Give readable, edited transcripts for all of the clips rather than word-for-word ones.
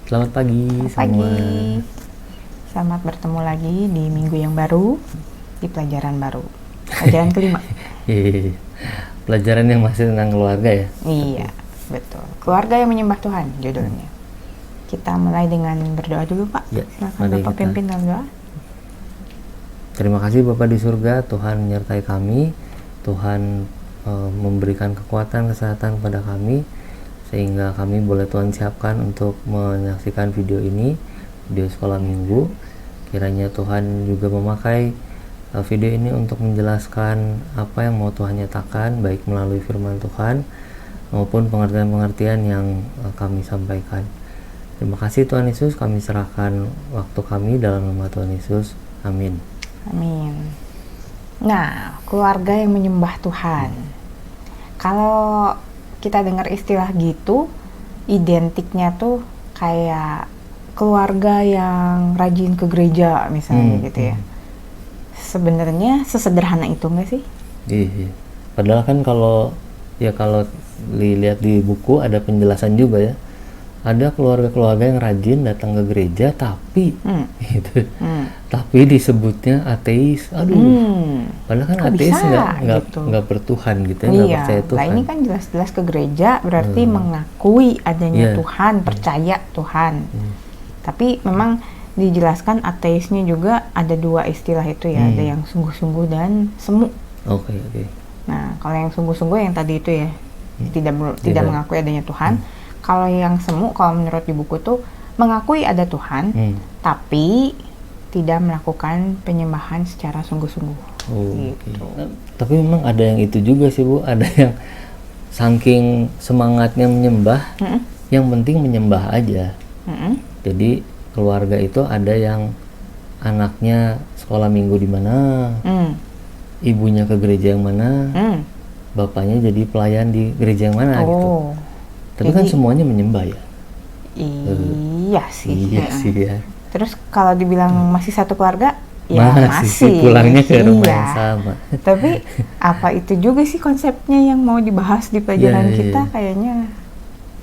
Selamat pagi semua. Selamat bertemu lagi di minggu yang baru, di pelajaran baru. Pelajaran kelima. Pelajaran yang masih tentang keluarga ya? Iya, betul. Keluarga yang menyembah Tuhan judulnya. Kita mulai dengan berdoa dulu, Pak. Ya, Silakan mari Bapak kita. pimpin dalam doa. Terima kasih Bapak di surga, Tuhan menyertai kami. Tuhan memberikan kekuatan, kesehatan pada kami, sehingga kami boleh Tuhan siapkan untuk menyaksikan video ini, video sekolah minggu. Kiranya Tuhan juga memakai video ini untuk menjelaskan apa yang mau Tuhan nyatakan, baik melalui firman Tuhan maupun pengertian-pengertian yang kami sampaikan. Terima kasih Tuhan Yesus, kami serahkan waktu kami dalam nama Tuhan Yesus. Amin. Amin. Nah, keluarga yang menyembah Tuhan. Kalau kita dengar istilah gitu, identiknya tuh kayak keluarga yang rajin ke gereja misalnya gitu ya. Sebenarnya sesederhana itu nggak sih? Iya. Padahal kan kalau dilihat di buku ada penjelasan juga ya. Ada keluarga-keluarga yang rajin datang ke gereja tapi tapi disebutnya ateis. Padahal kan Kok ateis bisa nggak bertuhan gitu ya, iya, nggak percaya Tuhan. Nah ini kan jelas-jelas ke gereja berarti mengakui adanya Tuhan, percaya Tuhan. Tapi memang dijelaskan ateisnya juga ada dua istilah itu ya, ada yang sungguh-sungguh dan semu. Oke. Nah kalau yang sungguh-sungguh yang tadi itu ya, tidak mengakui adanya Tuhan. Kalau yang semu, kalau menurut di buku tuh mengakui ada Tuhan, tapi tidak melakukan penyembahan secara sungguh-sungguh. Gitu. Tapi memang ada yang itu juga sih Bu, ada yang saking semangatnya menyembah, yang penting menyembah aja. Jadi keluarga itu ada yang anaknya sekolah minggu di mana, ibunya ke gereja yang mana, bapaknya jadi pelayan di gereja yang mana gitu. Tapi kan semuanya menyembah ya. Iya sih. Iya sih ya. Terus kalau dibilang masih satu keluarga, ya masih pulangnya ke rumah yang sama. Tapi apa itu juga sih konsepnya yang mau dibahas di pelajaran kita? Kayaknya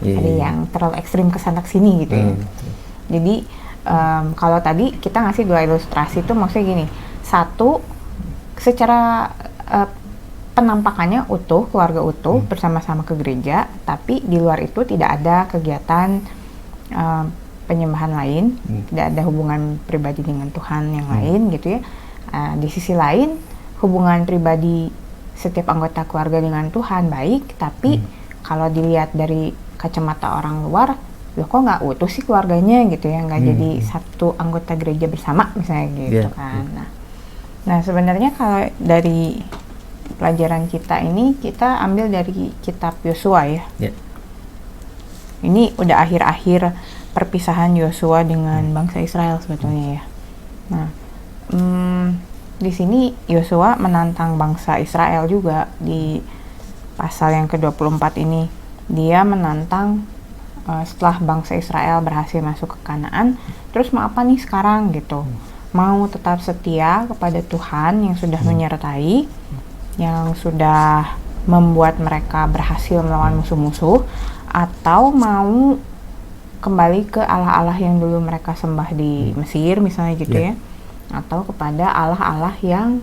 ada yang terlalu ekstrim kesana kesini gitu ya. Jadi kalau tadi kita ngasih dua ilustrasi itu maksudnya gini, satu secara penampakannya utuh, keluarga utuh bersama-sama ke gereja, tapi di luar itu tidak ada kegiatan penyembahan lain, tidak ada hubungan pribadi dengan Tuhan yang lain gitu ya. Di sisi lain, hubungan pribadi setiap anggota keluarga dengan Tuhan baik, tapi kalau dilihat dari kacamata orang luar, loh kok nggak utuh sih keluarganya gitu ya, nggak jadi satu anggota gereja bersama misalnya gitu kan. Nah sebenarnya kalau dari pelajaran kita ini kita ambil dari kitab Yosua ya. Ini udah akhir-akhir perpisahan Yosua dengan bangsa Israel sebetulnya ya. Nah, di sini Yosua menantang bangsa Israel juga di pasal yang ke-24 ini. Dia menantang setelah bangsa Israel berhasil masuk ke Kanaan, terus mau apa nih sekarang gitu? Mau tetap setia kepada Tuhan yang sudah menyertai, yang sudah membuat mereka berhasil melawan musuh-musuh, atau mau kembali ke Allah-Allah yang dulu mereka sembah di Mesir misalnya gitu ya, atau kepada Allah-Allah yang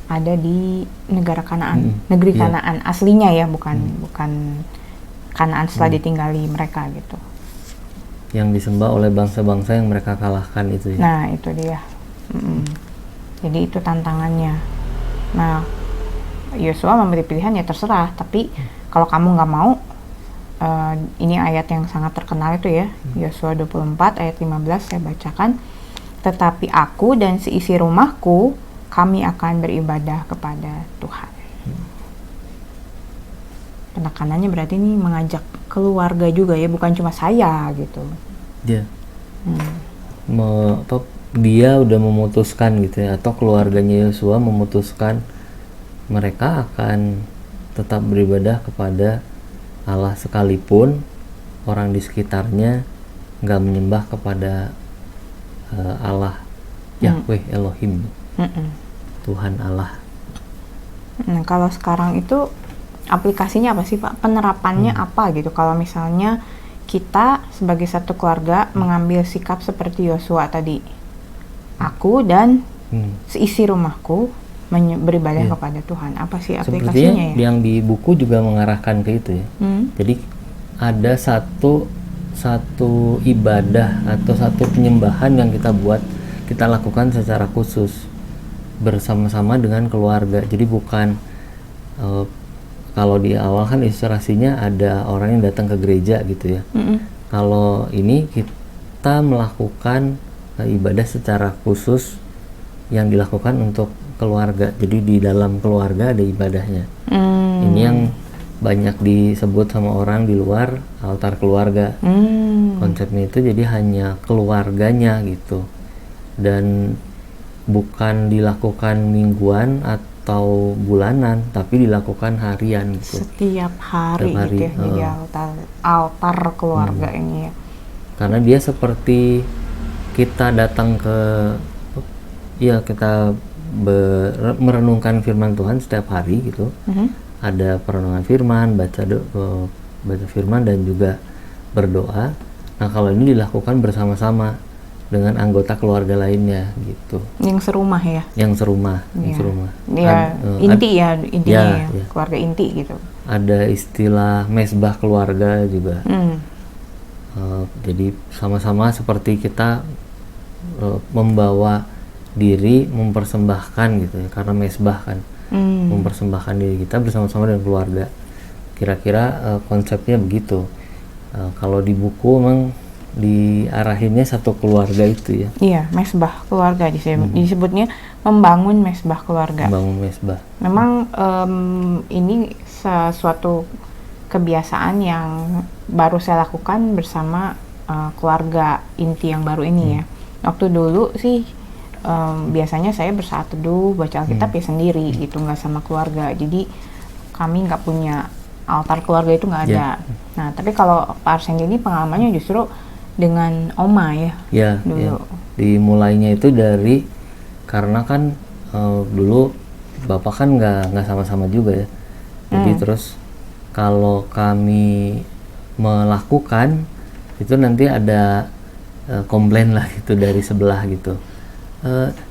ada di negara Kanaan, negeri Kanaan aslinya ya, bukan Kanaan setelah ditinggali mereka gitu. Yang disembah oleh bangsa-bangsa yang mereka kalahkan itu ya. Nah itu dia. Jadi itu tantangannya. Nah Yosua memberi pilihan ya terserah, tapi kalau kamu nggak mau, ini ayat yang sangat terkenal itu ya, Yosua 24 ayat 15 saya bacakan, tetapi aku dan seisi rumahku kami akan beribadah kepada Tuhan. Penekanannya berarti ini mengajak keluarga juga ya, bukan cuma saya gitu. Dia udah memutuskan gitu ya, atau keluarganya Yosua memutuskan mereka akan tetap beribadah kepada Allah sekalipun orang di sekitarnya nggak menyembah kepada Allah Yahweh Elohim, Tuhan Allah. Nah kalau sekarang itu aplikasinya apa sih Pak? Penerapannya apa gitu? Kalau misalnya kita sebagai satu keluarga mengambil sikap seperti Yosua tadi. Aku dan seisi rumahku beribadah kepada Tuhan. Apa sih aplikasinya sepertinya ya? yang di buku juga mengarahkan ke itu ya. Jadi ada satu ibadah atau satu penyembahan yang kita lakukan secara khusus bersama-sama dengan keluarga. Jadi bukan kalau di awal kan ilustrasinya ada orang yang datang ke gereja gitu ya. Kalau ini kita melakukan ibadah secara khusus yang dilakukan untuk keluarga. Jadi di dalam keluarga ada ibadahnya. Ini yang banyak disebut sama orang di luar altar keluarga. Konsepnya itu jadi hanya keluarganya gitu. Dan bukan dilakukan mingguan atau bulanan, tapi dilakukan harian gitu. Setiap hari gitu ya, jadi altar keluarga ini ya. Karena dia seperti kita datang kita merenungkan firman Tuhan setiap hari gitu. Ada perenungan firman, baca firman dan juga berdoa. Nah, kalau ini dilakukan bersama-sama dengan anggota keluarga lainnya gitu. Yang serumah ya? Yang serumah. Ya, intinya ya, keluarga inti gitu. Ada istilah mesbah keluarga juga. Jadi sama-sama seperti kita membawa diri mempersembahkan gitu ya, karena mesbah kan mempersembahkan diri kita bersama-sama dengan keluarga. Kira-kira konsepnya begitu. Kalau di buku memang diarahinnya satu keluarga itu ya. Iya, mesbah keluarga disebutnya membangun mesbah keluarga. Membangun mesbah. Memang ini sesuatu kebiasaan yang baru saya lakukan bersama keluarga inti yang baru ini ya. Waktu dulu sih biasanya saya bersaat teduh baca Alkitab ya sendiri gitu, nggak sama keluarga. Jadi kami nggak punya altar keluarga, itu nggak ada. Nah, tapi kalau Pak Arsen ini pengalamannya justru dengan Oma ya dulu. Dimulainya itu dari karena kan dulu Bapak kan nggak sama-sama juga ya. Jadi terus kalau kami melakukan itu nanti ada komplain lah gitu dari sebelah gitu.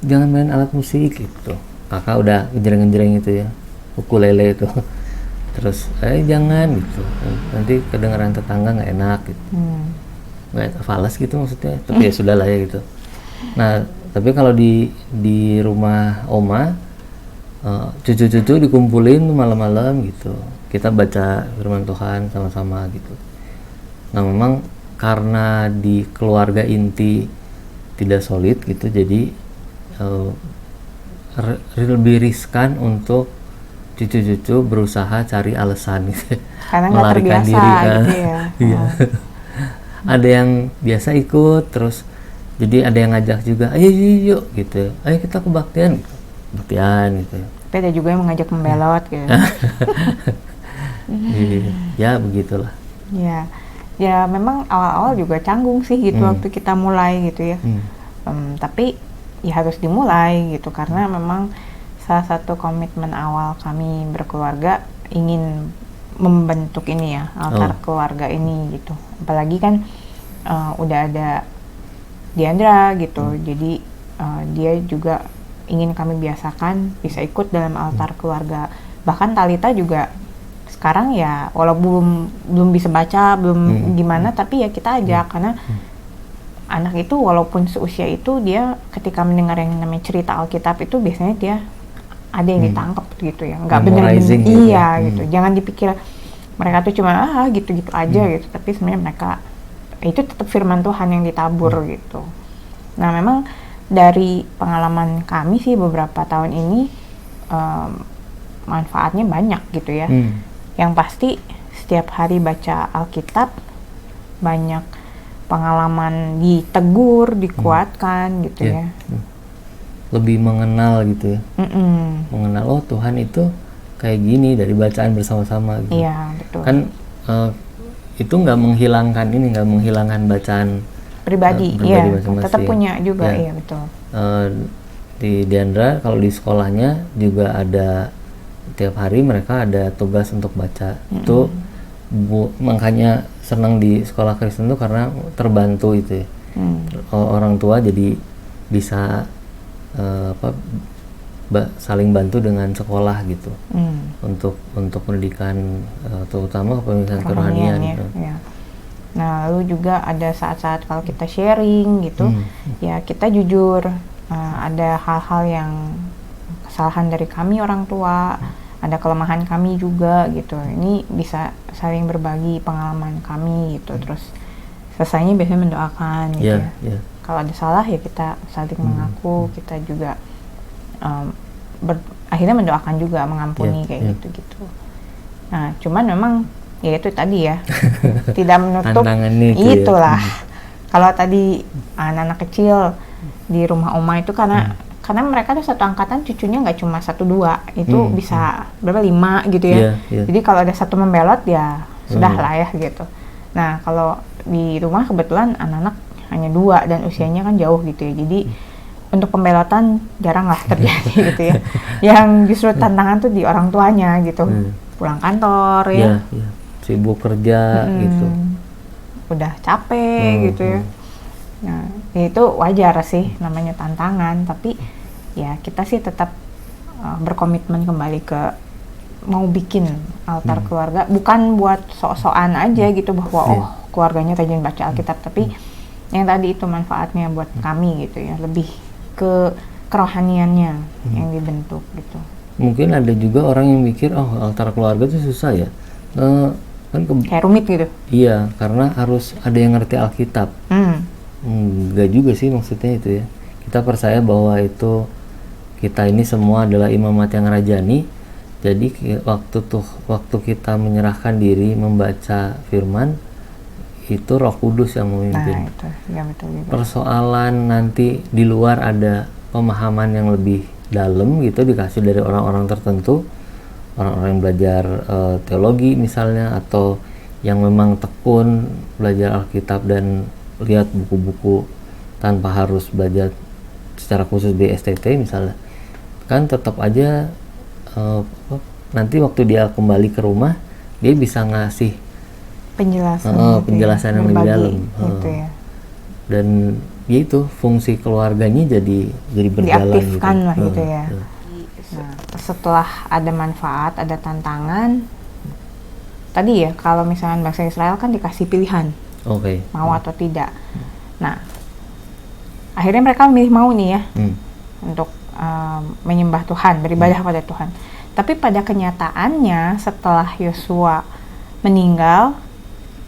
Jangan main alat musik gitu. Kakak udah ngejereng-ngereng itu ya, ukulele itu. Terus jangan gitu, nanti kedengaran tetangga nggak enak gitu. Nggak falas gitu maksudnya, tapi ya sudah lah ya gitu. Nah, tapi kalau di rumah Oma, cucu-cucu dikumpulin malam-malam gitu, kita baca firman Tuhan sama-sama gitu. Nah, memang karena di keluarga inti tidak solid gitu, jadi lebih riskan untuk cucu-cucu berusaha cari alasan gitu, karena melarikan diri gitu ya. Iya. Ada yang biasa ikut, terus jadi ada yang ngajak juga, ayo yuk gitu, ayo kita kebaktian gitu. Tapi ada juga yang mengajak membelot gitu. Ya begitulah. Ya memang awal-awal juga canggung sih gitu waktu kita mulai gitu ya. Tapi ya harus dimulai gitu, karena memang salah satu komitmen awal kami berkeluarga ingin membentuk ini ya, altar keluarga ini gitu. Apalagi kan udah ada Diandra gitu, jadi dia juga ingin kami biasakan bisa ikut dalam altar keluarga. Bahkan Talita juga sekarang ya, walau belum bisa baca, belum gimana, tapi ya kita ajak karena anak itu walaupun seusia itu, dia ketika mendengar yang namanya cerita Alkitab itu biasanya dia ada yang ditangkap gitu ya, nggak bener-bener gitu. Jangan dipikir mereka tuh cuma gitu-gitu aja gitu, tapi sebenarnya mereka itu tetap firman Tuhan yang ditabur gitu. Nah, memang dari pengalaman kami sih beberapa tahun ini manfaatnya banyak gitu ya. Yang pasti setiap hari baca Alkitab, banyak pengalaman ditegur, dikuatkan gitu ya. Lebih mengenal gitu ya. Mengenal, oh Tuhan itu kayak gini dari bacaan bersama-sama gitu. Iya, betul. Kan itu nggak menghilangkan bacaan pribadi masing-masing. Tetap punya juga, iya betul. Di Diandra kalau di sekolahnya juga ada tiap hari mereka ada tugas untuk baca. Itu makanya senang di sekolah Kristen tuh karena terbantu itu ya. Orang tua jadi bisa saling bantu dengan sekolah gitu untuk pendidikan terutama pendidikan kerohanian. Ya. Nah, lalu juga ada saat-saat kalau kita sharing gitu, ya kita jujur ada hal-hal yang kesalahan dari kami orang tua, ada kelemahan kami juga gitu. Ini bisa saling berbagi pengalaman kami gitu. Terus selesainya biasanya mendoakan gitu ya. Kalau ada salah ya kita saling mengaku, kita juga akhirnya mendoakan juga, mengampuni kayak gitu-gitu. Nah, cuman memang ya itu tadi ya, tidak menutup itulah. Kalau tadi anak-anak kecil di rumah oma itu karena mereka tuh satu angkatan cucunya nggak cuma 1-2, itu bisa berapa 5 gitu ya. Jadi kalau ada satu membelot ya sudah lah ya gitu. Nah, kalau di rumah kebetulan anak-anak hanya 2 dan usianya kan jauh gitu ya. Jadi untuk pembelotan jarang lah terjadi gitu ya. Yang justru tantangan tuh di orang tuanya gitu. Pulang kantor ya. Sibuk kerja gitu. Udah capek gitu ya. Nah, itu wajar sih namanya tantangan, tapi ya kita sih tetap berkomitmen kembali ke mau bikin altar keluarga, bukan buat sok-sokan aja gitu bahwa keluarganya rajin baca Alkitab, tapi yang tadi itu manfaatnya buat kami gitu ya, lebih ke kerohaniannya yang dibentuk gitu. Mungkin ada juga orang yang mikir altar keluarga itu susah ya, kan kayak rumit gitu. Iya, karena harus ada yang ngerti Alkitab. Enggak juga sih maksudnya itu ya. Kita percaya bahwa itu kita ini semua adalah imamat yang rajani. Jadi waktu kita menyerahkan diri membaca firman, itu Roh Kudus yang memimpin. Nah, itu ya betul juga. Persoalan nanti di luar ada pemahaman yang lebih dalam gitu dikasih dari orang-orang tertentu, orang-orang yang belajar teologi misalnya, atau yang memang tekun belajar Alkitab dan lihat buku-buku tanpa harus belajar secara khusus di STT misalnya, kan tetap aja nanti waktu dia kembali ke rumah dia bisa ngasih penjelasan yang lebih dalam gitu ya. Dan ya itu fungsi keluarganya jadi berjalan diaktifkan gitu. lah gitu ya. Nah, setelah ada manfaat, ada tantangan tadi ya, kalau misalnya bangsa Israel kan dikasih pilihan mau atau tidak. Nah, akhirnya mereka memilih mau nih ya untuk menyembah Tuhan, beribadah pada Tuhan. Tapi pada kenyataannya setelah Yosua meninggal,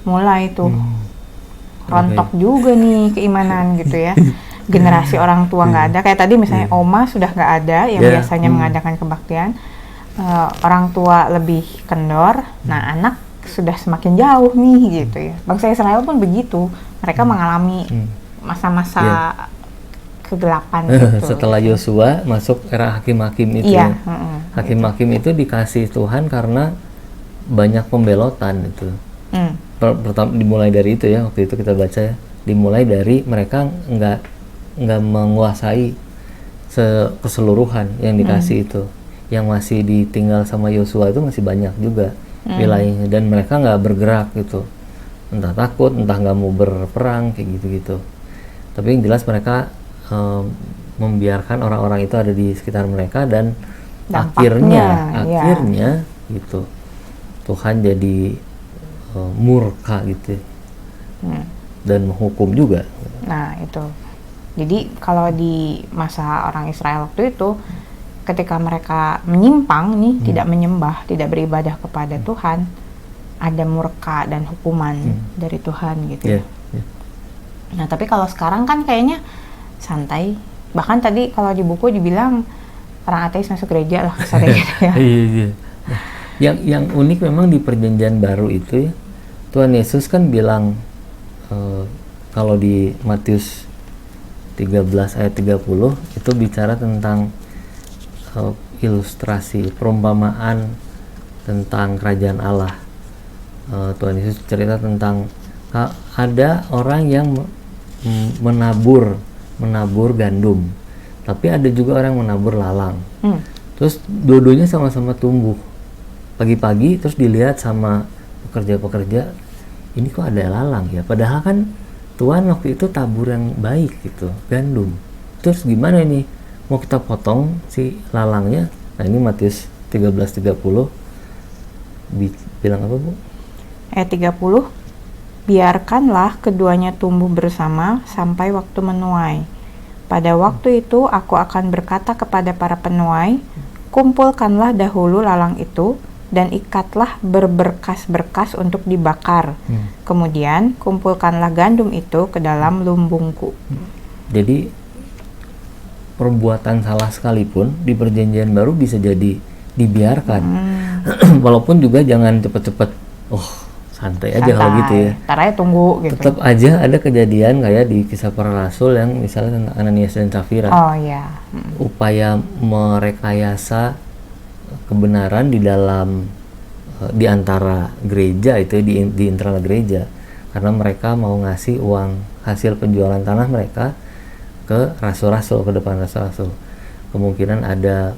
mulai tuh rontok juga nih keimanan gitu ya. Generasi orang tua nggak ada, kayak tadi misalnya oma sudah nggak ada yang biasanya mengadakan kebaktian. Orang tua lebih kendor, nah anak sudah semakin jauh nih gitu ya. Bangsa Israel pun begitu, mereka mengalami masa-masa kegelapan gitu. Setelah Yosua masuk era hakim-hakim itu hakim-hakim itu dikasih Tuhan karena banyak pembelotan itu. Pertama dimulai dari itu ya, waktu itu kita baca ya, dimulai dari mereka nggak menguasai keseluruhan yang dikasih itu. Yang masih ditinggal sama Yosua itu masih banyak juga wilayahnya, dan mereka nggak bergerak gitu, entah takut, entah nggak mau berperang kayak gitu-gitu. Tapi yang jelas mereka membiarkan orang-orang itu ada di sekitar mereka, dan akhirnya gitu Tuhan jadi murka gitu dan menghukum juga. Nah itu, jadi kalau di masa orang Israel waktu itu, ketika mereka menyimpang nih, tidak menyembah, tidak beribadah kepada Tuhan, ada murka dan hukuman dari Tuhan gitu. Nah tapi kalau sekarang kan kayaknya santai. Bahkan tadi kalau di buku dibilang orang ateis masuk gereja lah kasarnya gitu ya. Yang unik memang di Perjanjian Baru itu ya, Tuhan Yesus kan bilang kalau di Matius 13 ayat 30 itu bicara tentang ilustrasi, perumpamaan tentang kerajaan Allah. Tuhan Yesus cerita tentang ada orang yang menabur gandum, tapi ada juga orang yang menabur lalang. Terus dua-duanya sama-sama tumbuh pagi-pagi, terus dilihat sama pekerja-pekerja, ini kok ada lalang ya, padahal kan Tuhan waktu itu tabur yang baik gitu, gandum. Terus gimana ini, mau kita potong si lalangnya? Nah ini Matius 13:30 bilang apa Bu? Ayat 30, biarkanlah keduanya tumbuh bersama sampai waktu menuai. Pada waktu itu aku akan berkata kepada para penuai, kumpulkanlah dahulu lalang itu dan ikatlah berberkas-berkas untuk dibakar. Kemudian kumpulkanlah gandum itu ke dalam lumbungku. Jadi perbuatan salah sekalipun di perjanjian baru bisa jadi dibiarkan. Walaupun juga jangan cepet-cepet, santai aja kalau gitu ya. Ntar aja tunggu gitu. Tetap aja ada kejadian kayak di Kisah Para Rasul yang misalnya tentang Ananias dan Safira. Oh ya. Upaya merekayasa kebenaran di dalam di antara gereja itu di internal gereja, karena mereka mau ngasih uang hasil penjualan tanah mereka ke rasul-rasul, ke depan rasul-rasul. Kemungkinan ada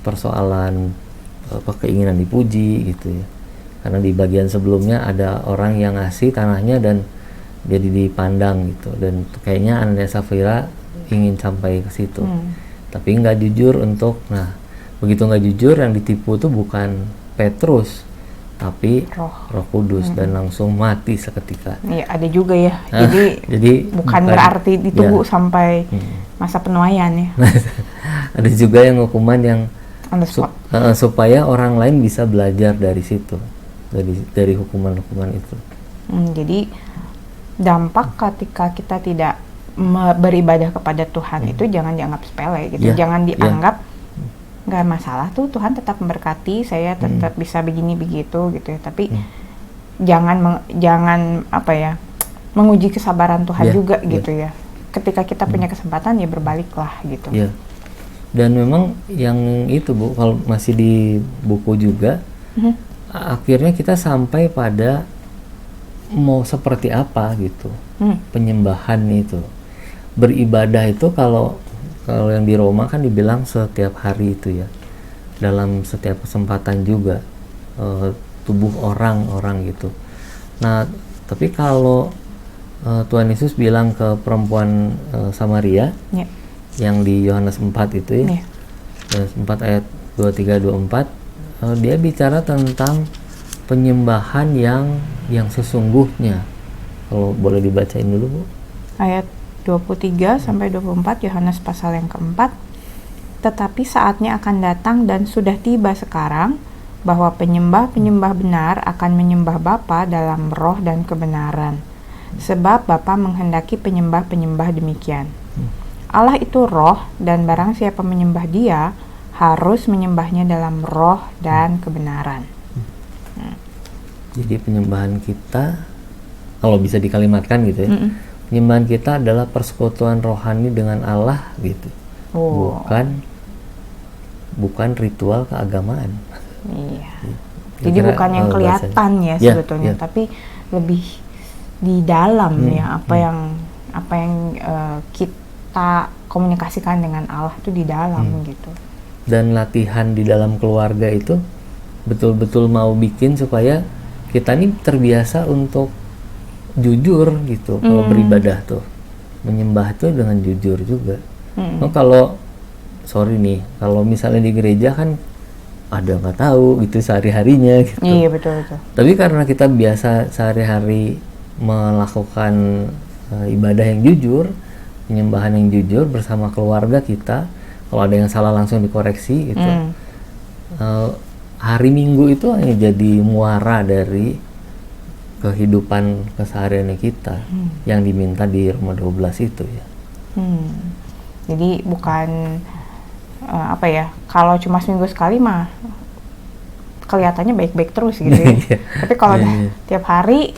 persoalan keinginan dipuji gitu ya, karena di bagian sebelumnya ada orang yang ngasih tanahnya dan jadi dipandang gitu, dan kayaknya Ananias Safira ingin sampai ke situ, tapi nggak jujur untuk, nah begitu nggak jujur yang ditipu tuh bukan Petrus tapi Roh Kudus, dan langsung mati seketika. Iya, ada juga ya. Jadi bukan berarti ditunggu sampai masa penuaian ya. Ada juga yang hukuman yang supaya orang lain bisa belajar dari situ, dari hukuman-hukuman itu. Jadi dampak ketika kita tidak beribadah kepada Tuhan itu jangan dianggap sepele gitu. Jangan dianggap nggak masalah tuh, Tuhan tetap memberkati saya, tetap bisa begini begitu gitu ya, tapi jangan menguji kesabaran Tuhan juga gitu ya. Ketika kita punya kesempatan ya berbaliklah gitu. Dan memang yang itu Bu, kalau masih di buku juga akhirnya kita sampai pada mau seperti apa gitu. Penyembahan itu, beribadah itu kalau yang di Roma kan dibilang setiap hari itu ya, dalam setiap kesempatan juga, tubuh orang gitu. Nah tapi kalau Tuhan Yesus bilang ke perempuan Samaria yang di Yohanes 4 itu ya, Yohanes 4 ayat 23-24, dia bicara tentang penyembahan yang sesungguhnya. Kalau boleh dibacain dulu Bu. Ayat 23 sampai 24 Yohanes pasal yang keempat. Tetapi saatnya akan datang dan sudah tiba sekarang bahwa penyembah-penyembah benar akan menyembah Bapa dalam roh dan kebenaran. Sebab Bapa menghendaki penyembah-penyembah demikian. Allah itu roh, dan barang siapa menyembah Dia harus menyembahnya dalam roh dan kebenaran. Jadi penyembahan kita, kalau bisa dikalimatkan gitu ya, penyembahan kita adalah persekutuan rohani dengan Allah gitu. Bukan ritual keagamaan. Iya. Jadi bukan yang kelihatan ya sebetulnya, tapi lebih di dalam ya, apa yang kita komunikasikan dengan Allah itu di dalam gitu. Dan latihan di dalam keluarga itu betul-betul mau bikin supaya kita nih terbiasa untuk jujur gitu. Kalau beribadah tuh, menyembah tuh dengan jujur juga. Kalau kalau misalnya di gereja kan ada nggak tahu gitu sehari-harinya gitu. Iya betul. Tapi karena kita biasa sehari-hari melakukan ibadah yang jujur, penyembahan yang jujur bersama keluarga kita, kalau ada yang salah langsung dikoreksi gitu. Hari Minggu itu hanya jadi muara dari kehidupan kesehariannya kita yang diminta di Roma 12 itu ya. Jadi bukan kalau cuma seminggu sekali mah kelihatannya baik-baik terus gitu ya. Tapi kalau tiap hari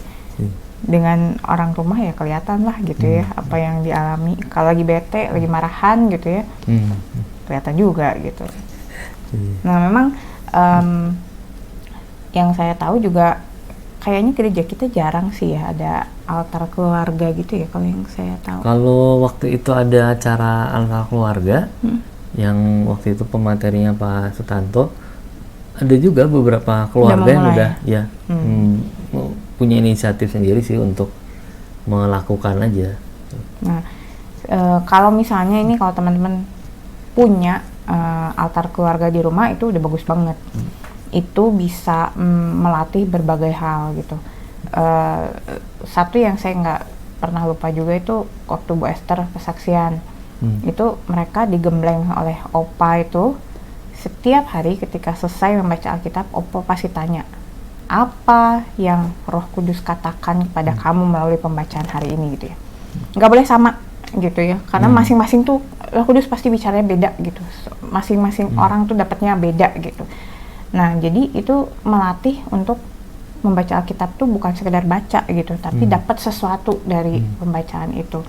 dengan orang rumah ya kelihatan lah gitu ya apa yang dialami. Kalau lagi bete, lagi marahan gitu ya, kelihatan juga gitu. Nah memang yang saya tahu juga kayaknya gereja kita jarang sih ya ada altar keluarga gitu ya, kalau yang saya tahu. Kalau waktu itu ada acara altar keluarga, yang waktu itu pematerinya Pak Sutanto, ada juga beberapa keluarga yang udah punya inisiatif sendiri sih untuk melakukan aja. Nah, kalau misalnya ini kalau teman-teman punya altar keluarga di rumah itu udah bagus banget. Itu bisa melatih berbagai hal gitu. Satu yang saya nggak pernah lupa juga itu waktu Bu Esther kesaksian. Itu mereka digembleng oleh Opa itu setiap hari ketika selesai membaca Alkitab, Opa pasti tanya, apa yang Roh Kudus katakan kepada kamu melalui pembacaan hari ini gitu ya. Nggak boleh sama gitu ya, karena masing-masing tuh Roh Kudus pasti bicaranya beda gitu. Masing-masing orang tuh dapatnya beda gitu. Nah, jadi itu melatih untuk membaca Alkitab tuh bukan sekedar baca gitu, tapi dapat sesuatu dari pembacaan itu.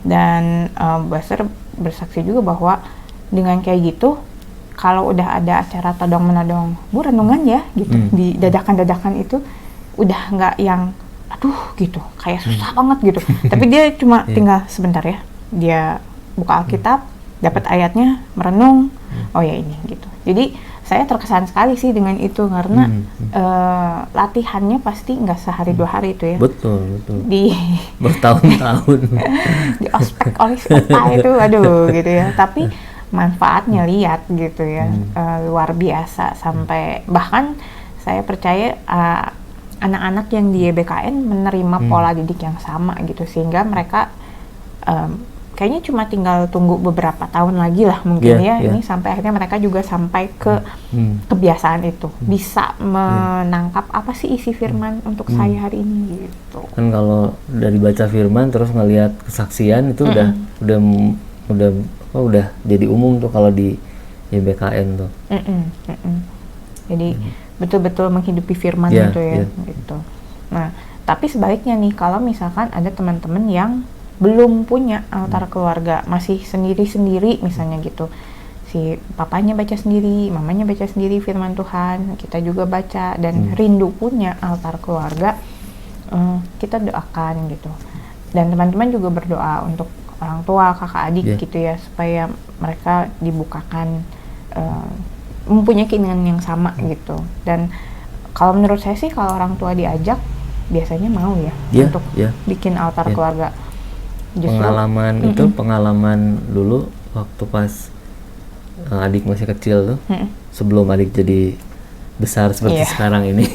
Dan Bu Esther bersaksi juga bahwa dengan kayak gitu, kalau udah ada acara todong menodong, Bu renungan ya gitu, di dadakan-dadakan itu udah nggak yang aduh gitu, kayak susah banget gitu. Tapi dia cuma tinggal sebentar ya, dia buka Alkitab, dapat ayatnya, merenung, oh ya ini gitu. Jadi saya terkesan sekali sih dengan itu, karena latihannya pasti nggak sehari 2 hari itu ya. Betul. Di bertahun-tahun. di ospek oleh Opa itu, aduh gitu ya. Tapi manfaatnya lihat gitu ya, luar biasa. Sampai bahkan saya percaya anak-anak yang di YBKN menerima pola didik yang sama gitu, sehingga mereka kayaknya cuma tinggal tunggu beberapa tahun lagi lah mungkin ini sampai akhirnya mereka juga sampai ke kebiasaan itu, bisa menangkap apa sih isi firman untuk saya hari ini gitu. Kan kalau dari baca firman terus ngelihat kesaksian itu udah jadi umum tuh kalau di YBKN tuh. Jadi betul-betul menghidupi firman gitu ya. Gitu. Nah, tapi sebaliknya nih, kalau misalkan ada teman-teman yang belum punya altar keluarga, masih sendiri-sendiri misalnya gitu, si papanya baca sendiri, mamanya baca sendiri firman Tuhan, kita juga baca dan rindu punya altar keluarga, kita doakan gitu. Dan teman-teman juga berdoa untuk orang tua, kakak adik gitu ya, supaya mereka dibukakan mempunyai keinginan yang sama gitu. Dan kalau menurut saya sih, kalau orang tua diajak biasanya mau ya untuk bikin altar keluarga. Justru, pengalaman dulu waktu pas adik masih kecil tuh, sebelum adik jadi besar seperti sekarang ini.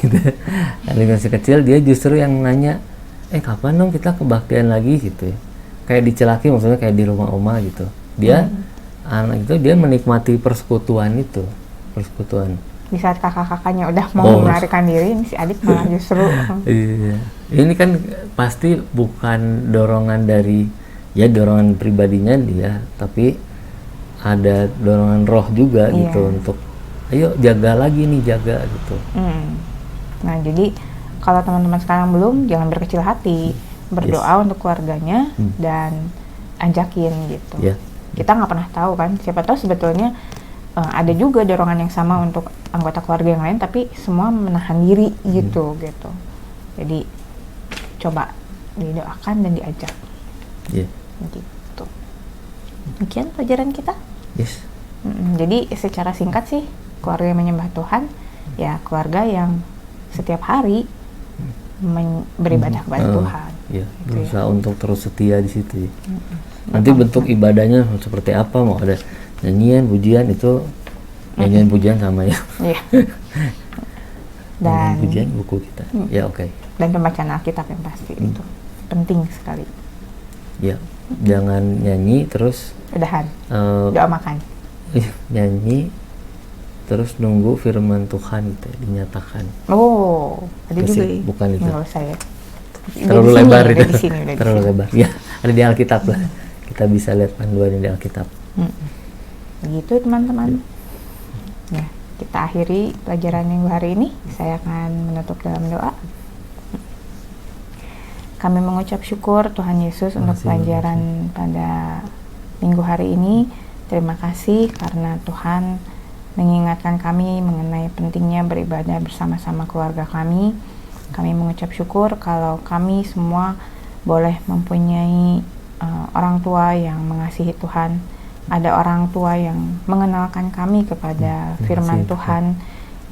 Adik masih kecil, dia justru yang nanya, kapan dong kita kebaktian lagi gitu ya. Kayak dicelaki, maksudnya kayak di rumah oma gitu. Dia anak itu dia menikmati persekutuan itu, Di saat kakak-kakaknya udah mau melarikan diri, si adik malah justru. Iya. Ini kan pasti bukan dorongan dari dorongan pribadinya dia, tapi ada dorongan roh juga gitu untuk ayo jaga lagi nih, jaga gitu. Nah, jadi kalau teman-teman sekarang belum, jangan berkecil hati, berdoa untuk keluarganya dan ajakin gitu. Kita nggak pernah tahu kan, siapa tahu sebetulnya ada juga dorongan yang sama untuk anggota keluarga yang lain, tapi semua menahan diri gitu. Jadi coba didoakan dan diajak. Gitu. Demikian pelajaran kita. Jadi secara singkat sih, keluarga yang menyembah Tuhan ya keluarga yang setiap hari beribadah kepada Tuhan. Berusaha untuk terus setia di situ. Nanti bentuk ibadahnya seperti apa, mau ada nyanyian, pujian, itu nyanyian pujian sama ya. Dan pujian buku kita. Dan pembacaan Alkitab yang pasti itu penting sekali. Jangan nyanyi terus udahan. Doa makan. Nyanyi terus nunggu firman Tuhan gitu dinyatakan. Ada juga ya? Bukan itu. Enggak usah ya. Terlalu lebar itu. Terlalu lebar. Ada di Alkitab lah. Kita bisa lihat panduan di Alkitab. Begitu teman-teman. Kita akhiri pelajaran minggu hari ini. Saya akan menutup dalam doa. Kami mengucap syukur Tuhan Yesus untuk pelajaran pada minggu hari ini. Terima kasih karena Tuhan mengingatkan kami mengenai pentingnya beribadah bersama-sama keluarga kami. Kami mengucap syukur kalau kami semua boleh mempunyai orang tua yang mengasihi Tuhan. Ada orang tua yang mengenalkan kami kepada firman Tuhan,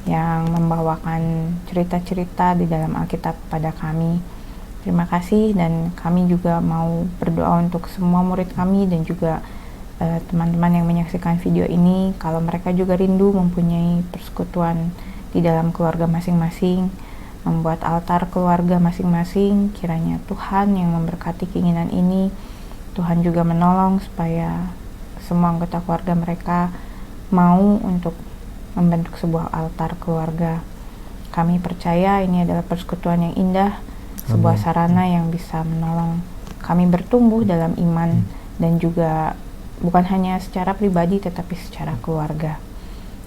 yang membawakan cerita-cerita di dalam Alkitab pada kami. Terima kasih, dan kami juga mau berdoa untuk semua murid kami dan juga teman-teman yang menyaksikan video ini, kalau mereka juga rindu mempunyai persekutuan di dalam keluarga masing-masing, membuat altar keluarga masing-masing. Kiranya Tuhan yang memberkati keinginan ini. Tuhan juga menolong supaya semua anggota keluarga mereka mau untuk membentuk sebuah altar keluarga. Kami percaya ini adalah persekutuan yang indah, sebuah sarana yang bisa menolong kami bertumbuh dalam iman, dan juga bukan hanya secara pribadi tetapi secara keluarga.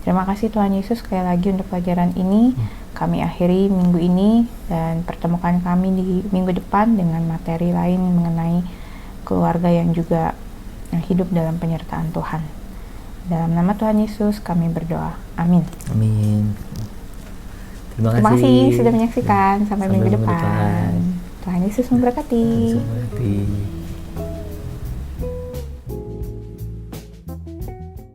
Terima kasih Tuhan Yesus sekali lagi untuk pelajaran ini. Kami akhiri minggu ini dan pertemukan kami di minggu depan dengan materi lain mengenai keluarga yang juga hidup dalam penyertaan Tuhan. Dalam nama Tuhan Yesus kami berdoa. Amin. Amin. Terima Terima kasih kasih sudah menyaksikan. Sampai minggu depan. Tuhan Yesus memberkati. Tuhan Yesus memberkati.